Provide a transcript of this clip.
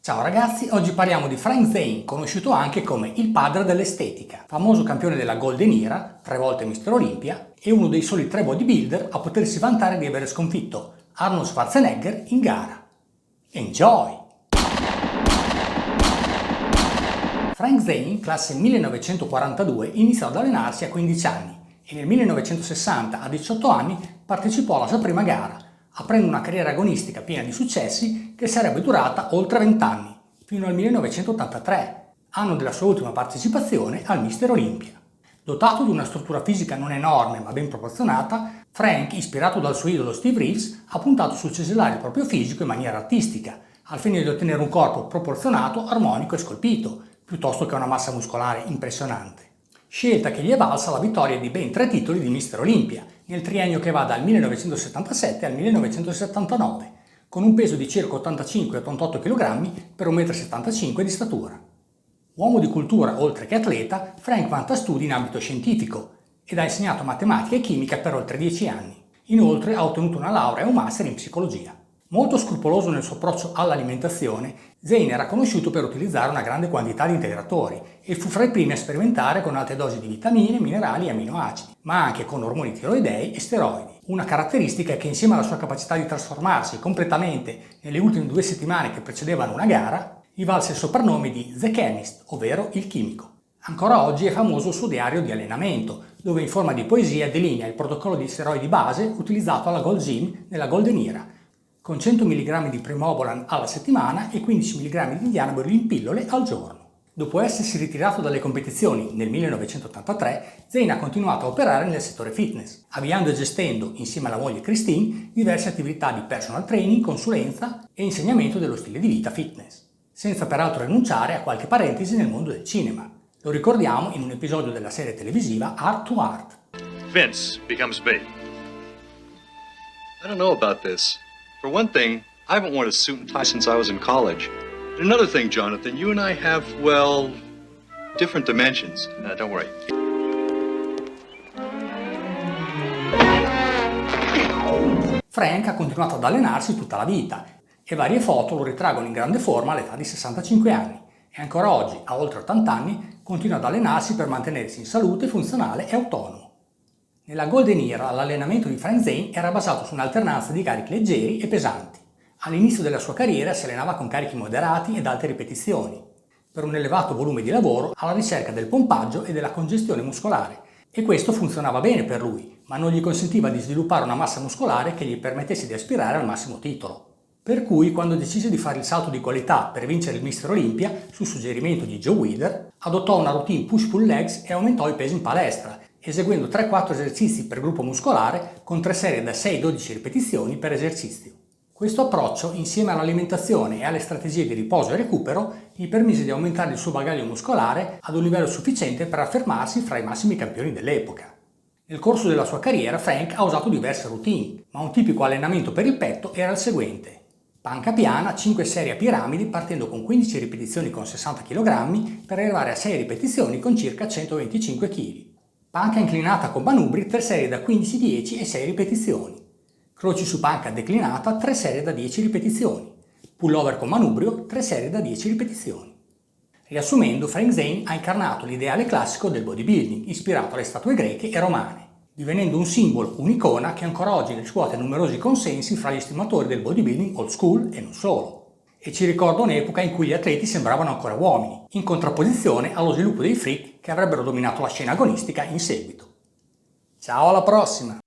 Ciao ragazzi, oggi parliamo di Frank Zane, conosciuto anche come il padre dell'estetica, famoso campione della Golden Era, 3 volte Mister Olympia, e uno dei soli 3 bodybuilder a potersi vantare di aver sconfitto Arnold Schwarzenegger in gara. Enjoy! Frank Zane, classe 1942, iniziò ad allenarsi a 15 anni e nel 1960, a 18 anni, partecipò alla sua prima gara, aprendo una carriera agonistica piena di successi che sarebbe durata oltre 20 anni, fino al 1983, anno della sua ultima partecipazione al Mister Olympia. Dotato di una struttura fisica non enorme ma ben proporzionata, Frank, ispirato dal suo idolo Steve Reeves, ha puntato sul cesellare il proprio fisico in maniera artistica, al fine di ottenere un corpo proporzionato, armonico e scolpito, piuttosto che una massa muscolare impressionante. Scelta che gli è valsa la vittoria di ben 3 titoli di Mister Olympia, nel triennio che va dal 1977 al 1979, con un peso di circa 85-88 kg per 1,75 m di statura. Uomo di cultura oltre che atleta, Frank vanta studi in ambito scientifico ed ha insegnato matematica e chimica per oltre 10 anni. Inoltre ha ottenuto una laurea e un master in psicologia. Molto scrupoloso nel suo approccio all'alimentazione, Zane era conosciuto per utilizzare una grande quantità di integratori e fu fra i primi a sperimentare con alte dosi di vitamine, minerali e aminoacidi, ma anche con ormoni tiroidei e steroidi. Una caratteristica che insieme alla sua capacità di trasformarsi completamente nelle ultime 2 settimane che precedevano una gara, gli valse il soprannome di The Chemist, ovvero il chimico. Ancora oggi è famoso il suo diario di allenamento, dove in forma di poesia delinea il protocollo di steroidi base utilizzato alla Gold Gym nella Golden Era, con 100 mg di Primobolan alla settimana e 15 mg di Dianabol in pillole al giorno. Dopo essersi ritirato dalle competizioni nel 1983, Zane ha continuato a operare nel settore fitness, avviando e gestendo, insieme alla moglie Christine, diverse attività di personal training, consulenza e insegnamento dello stile di vita fitness, senza peraltro rinunciare a qualche parentesi nel mondo del cinema. Lo ricordiamo in un episodio della serie televisiva Art to Art. Vince becomes big. I don't know about this. For one thing, I haven't worn a suit and tie since I was in college. And another thing, Jonathan, you and I have, well, different dimensions. Don't worry. Frank ha continuato ad allenarsi tutta la vita e varie foto lo ritraggono in grande forma all'età di 65 anni e ancora oggi, a oltre 80 anni, continua ad allenarsi per mantenersi in salute, funzionale e autonomo. Nella Golden Era l'allenamento di Frank Zane era basato su un'alternanza di carichi leggeri e pesanti. All'inizio della sua carriera si allenava con carichi moderati ed alte ripetizioni, per un elevato volume di lavoro alla ricerca del pompaggio e della congestione muscolare, e questo funzionava bene per lui, ma non gli consentiva di sviluppare una massa muscolare che gli permettesse di aspirare al massimo titolo. Per cui, quando decise di fare il salto di qualità per vincere il Mister Olympia, su suggerimento di Joe Weider, adottò una routine push-pull legs e aumentò i pesi in palestra, eseguendo 3-4 esercizi per gruppo muscolare con 3 serie da 6-12 ripetizioni per esercizio. Questo approccio, insieme all'alimentazione e alle strategie di riposo e recupero, gli permise di aumentare il suo bagaglio muscolare ad un livello sufficiente per affermarsi fra i massimi campioni dell'epoca. Nel corso della sua carriera Frank ha usato diverse routine, ma un tipico allenamento per il petto era il seguente. Panca piana, 5 serie a piramidi partendo con 15 ripetizioni con 60 kg per arrivare a 6 ripetizioni con circa 125 kg. Panca inclinata con manubri, 3 serie da 15-10 e 6 ripetizioni. Croci su panca declinata, 3 serie da 10 ripetizioni. Pullover con manubrio, 3 serie da 10 ripetizioni. Riassumendo, Frank Zane ha incarnato l'ideale classico del bodybuilding, ispirato alle statue greche e romane, divenendo un simbolo, un'icona che ancora oggi riscuote numerosi consensi fra gli estimatori del bodybuilding old school e non solo. E ci ricorda un'epoca in cui gli atleti sembravano ancora uomini, in contrapposizione allo sviluppo dei freak che avrebbero dominato la scena agonistica in seguito. Ciao, alla prossima!